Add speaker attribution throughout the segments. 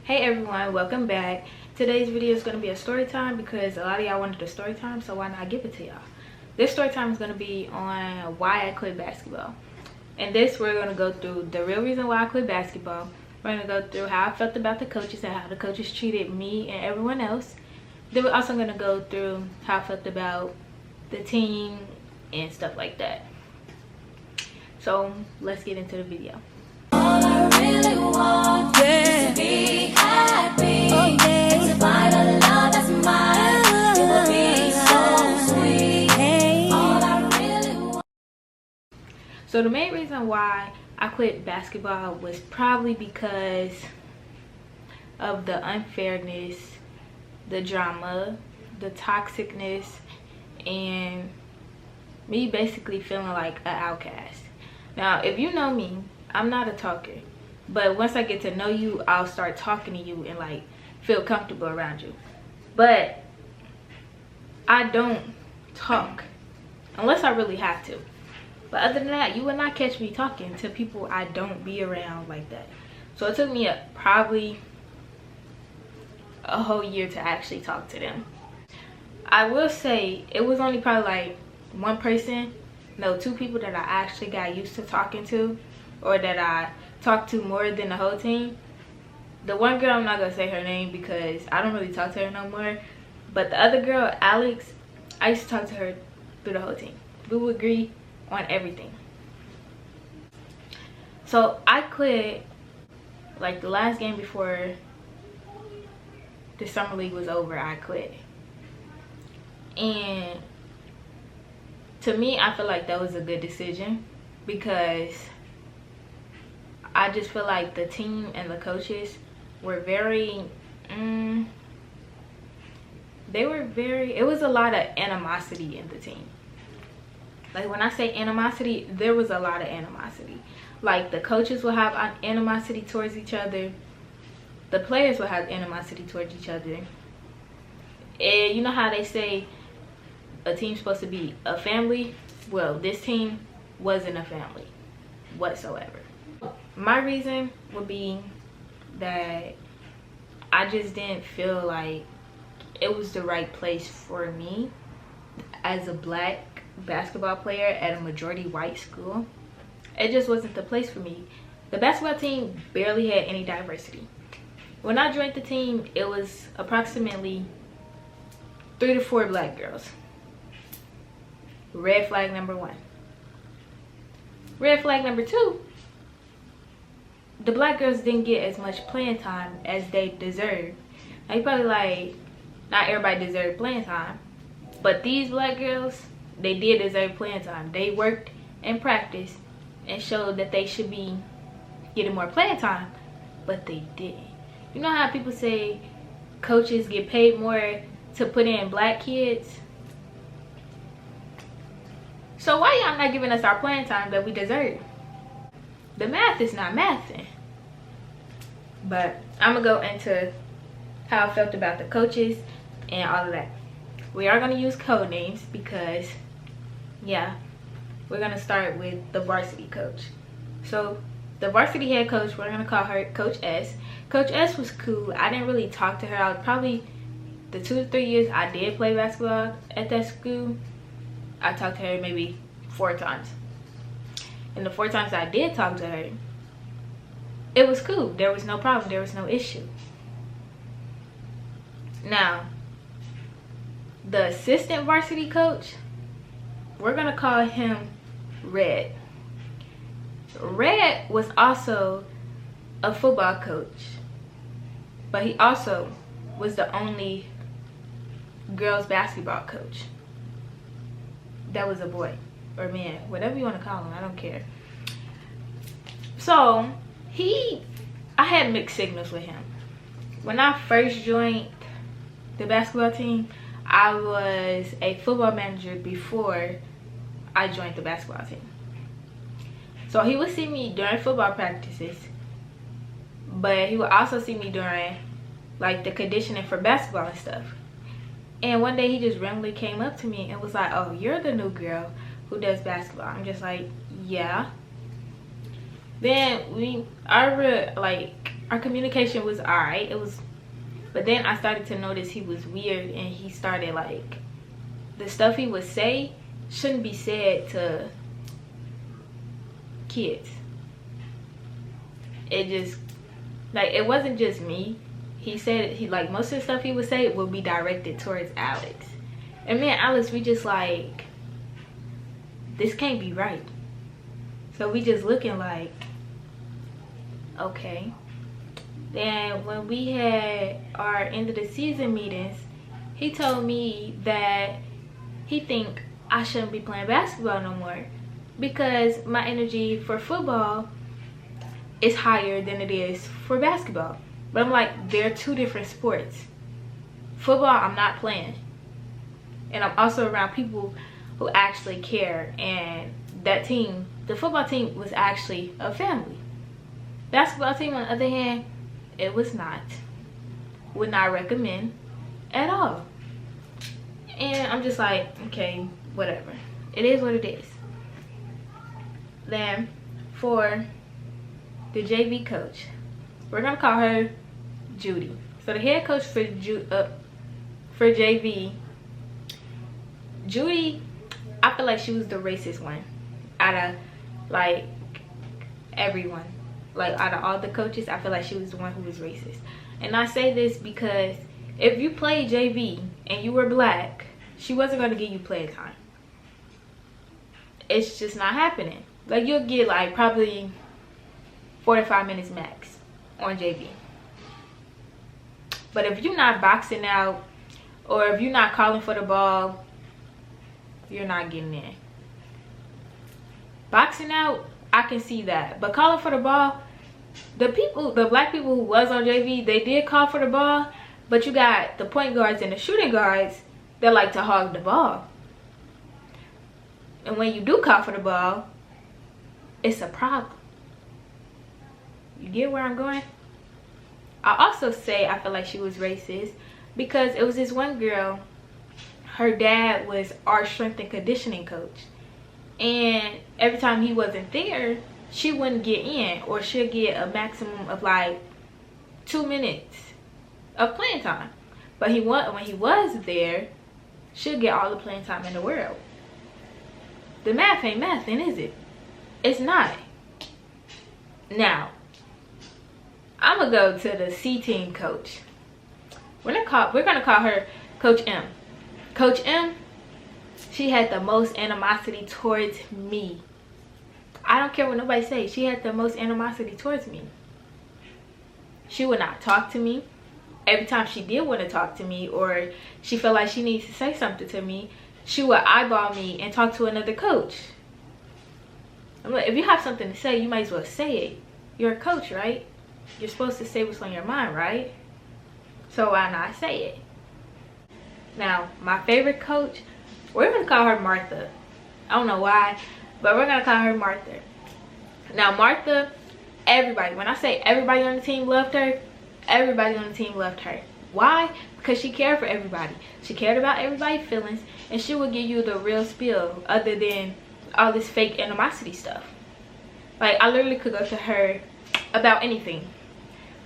Speaker 1: Hey everyone, welcome back. Today's video is going to be a story time because a lot of y'all wanted a story time, so why not give it to y'all? This story time is going to be on why I quit basketball. And this, we're going to go through the real reason why I quit basketball. We're going to go through how I felt about the coaches and how the coaches treated me and everyone else. Then we're also going to go through how I felt about the team and stuff like that. So let's get into the video.
Speaker 2: All I really want is to be happy. Oh, yeah. And to find a love that's mine. It will be so sweet. Hey. All I really want.
Speaker 1: So the main reason why I quit basketball was probably because of the unfairness, the drama, the toxicness, and me basically feeling like an outcast. Now, if you know me, I'm not a talker, but once I get to know you, I'll start talking to you and like feel comfortable around you. But I don't talk unless I really have to. But other than that, you will not catch me talking to people I don't be around like that. So it took me probably a whole year to actually talk to them. I will say it was only probably like one person, no, two people that I actually got used to talking to, or that I talked to more than the whole team. The one girl, I'm not gonna say her name because I don't really talk to her no more, but the other girl, Alex, I used to talk to her through the whole team. We would agree on everything. So I quit like the last game before the summer league was over. I quit, and to me, I feel like that was a good decision because I just feel like the team and the coaches were very, it was a lot of animosity in the team. Like when I say animosity, there was a lot of animosity. Like the coaches will have animosity towards each other. The players will have animosity towards each other. And you know how they say a team's supposed to be a family? Well, this team wasn't a family whatsoever. My reason would be that I just didn't feel like it was the right place for me as a black basketball player at a majority white school. It just wasn't the place for me. The basketball team barely had any diversity. When I joined the team, it was approximately 3 to 4 black girls. Red flag number 1. Red flag number 2, the black girls didn't get as much playing time as they deserved. Now you probably like, not everybody deserved playing time, but these black girls, they did deserve playing time. They worked and practiced and showed that they should be getting more playing time, but they didn't. You know how people say coaches get paid more to put in black kids? So why y'all not giving us our playing time that we deserve? The math is not mathing. But I'm gonna go into how I felt about the coaches and all of that. We are gonna use code names because, yeah, we're gonna start with the varsity coach. So the varsity head coach, we're gonna call her Coach S. Coach S was cool. I didn't really talk to her. I was probably the 2 to 3 years I did play basketball at that school, I talked to her maybe 4 times. And the 4 times I did talk to her, it was cool. There was no problem. There was no issue. Now, the assistant varsity coach, we're going to call him Red. Red was also a football coach, but he also was the only girls basketball coach that was a boy or man, whatever you want to call him, I don't care. So I had mixed signals with him. When I first joined the basketball team, I was a football manager before I joined the basketball team. So he would see me during football practices, but he would also see me during like the conditioning for basketball and stuff. And one day he just randomly came up to me and was like, "Oh, you're the new girl who does basketball." I'm just like, "Yeah." Then our our communication was alright. It was, but then I started to notice he was weird, and he started like, the stuff he would say shouldn't be said to kids. It just, like, it wasn't just me. He said, he like, most of the stuff he would say would be directed towards Alex. And me and Alex, we just like, this can't be right. So we just looking like, okay. Then when we had our end of the season meetings, he told me that he think I shouldn't be playing basketball no more because my energy for football is higher than it is for basketball. But I'm like, they're two different sports. Football, I'm not playing. And I'm also around people who actually care. And that team, the football team, was actually a family. Basketball team, on the other hand, it was not. Would not recommend at all. And I'm just like, okay, whatever. It is what it is. Then for the JV coach, we're gonna call her Judy. So the head coach for JV, Judy, I feel like she was the racist one out of like everyone. Like out of all the coaches, I feel like she was the one who was racist. And I say this because if you played JV and you were black, she wasn't going to give you play time. It's just not happening. Like, you'll get like probably 45 minutes max on JV. But if you're not boxing out, or if you're not calling for the ball, you're not getting in. Boxing out, I can see that. But calling for the ball, the black people who was on JV, they did call for the ball. But you got the point guards and the shooting guards that like to hog the ball. And when you do call for the ball, it's a problem. You get where I'm going? I also say I feel like she was racist because it was this one girl, her dad was our strength and conditioning coach. And every time he wasn't there, she wouldn't get in, or she'll get a maximum of like 2 minutes of playing time. But when he was there, she'll get all the playing time in the world. The math ain't mathing, is it? It's not. Now, I'm gonna go to the C team coach. We're gonna call her Coach M. Coach M, she had the most animosity towards me. I don't care what nobody says. She had the most animosity towards me. She would not talk to me. Every time she did want to talk to me, or she felt like she needs to say something to me, she would eyeball me and talk to another coach. I'm like, if you have something to say, you might as well say it. You're a coach, right? You're supposed to say what's on your mind, right? So why not say it? Now, my favorite coach, we're going to call her Martha. I don't know why, but we're going to call her Martha. Now, Martha, everybody, when I say everybody on the team loved her, everybody on the team loved her. Why? Because she cared for everybody. She cared about everybody's feelings, and she would give you the real spiel other than all this fake animosity stuff. Like, I literally could go to her about anything.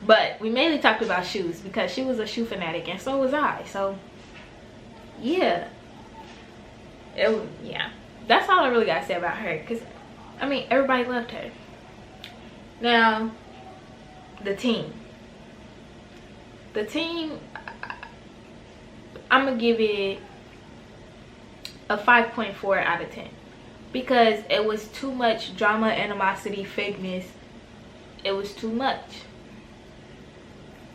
Speaker 1: But we mainly talked about shoes because she was a shoe fanatic, and so was I. So, yeah. Yeah. That's all I really got to say about her. Because, I mean, everybody loved her. Now, the team. The team, I'm going to give it a 5.4 out of 10. Because it was too much drama, animosity, fakeness. It was too much.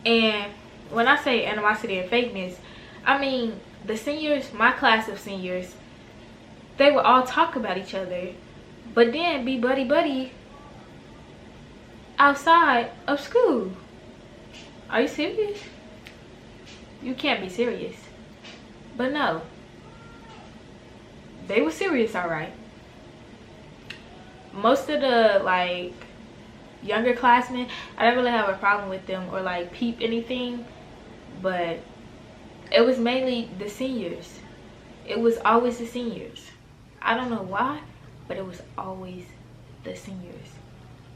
Speaker 1: And when I say animosity and fakeness, I mean the seniors, my class of seniors, they would all talk about each other, but then be buddy-buddy outside of school. Are you serious? You can't be serious. But no. They were serious, alright. Most of the, like, younger classmen, I didn't really have a problem with them or, like, peep anything. But it was mainly the seniors. It was always the seniors. I don't know why, but it was always the seniors.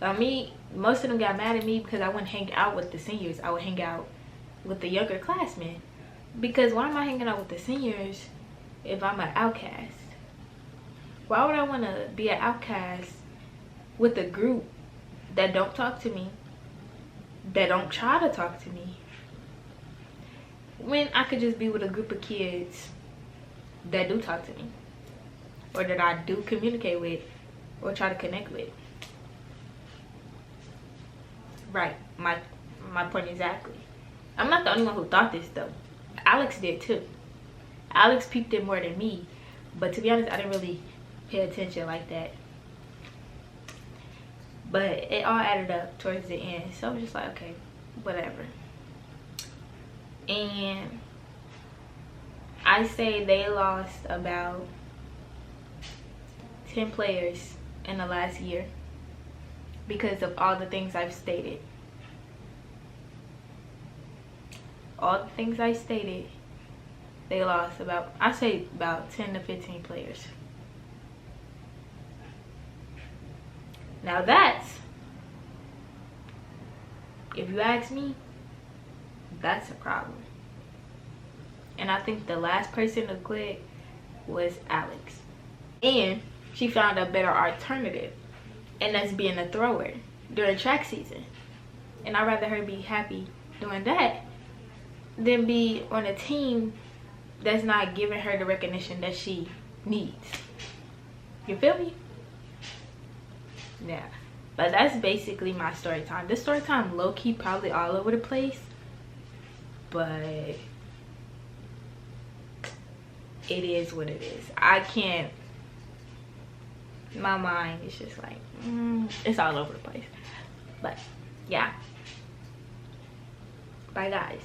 Speaker 1: Me, most of them got mad at me because I wouldn't hang out with the seniors. I would hang out with the younger classmen. Because why am I hanging out with the seniors if I'm an outcast? Why would I want to be an outcast with a group that don't talk to me, that don't try to talk to me, when I could just be with a group of kids that do talk to me, or that I do communicate with, or try to connect with? Right, my point exactly. I'm not the only one who thought this though. Alex did too. Alex peeped it more than me, but to be honest, I didn't really pay attention like that. But it all added up towards the end, so I'm just like, okay, whatever. And I say they lost about 10 players in the last year because of all the things I've stated. All the things I stated, they lost about, I say about 10 to 15 players. Now that's, if you ask me, that's a problem. And I think the last person to quit was Alex. And she found a better alternative, and that's being a thrower during track season. And I'd rather her be happy doing that than be on a team that's not giving her the recognition that she needs. You feel me? Yeah. But that's basically my story time. This story time low-key probably all over the place, but it is what it is. I can't, my mind is just like, it's all over the place. But yeah, bye guys.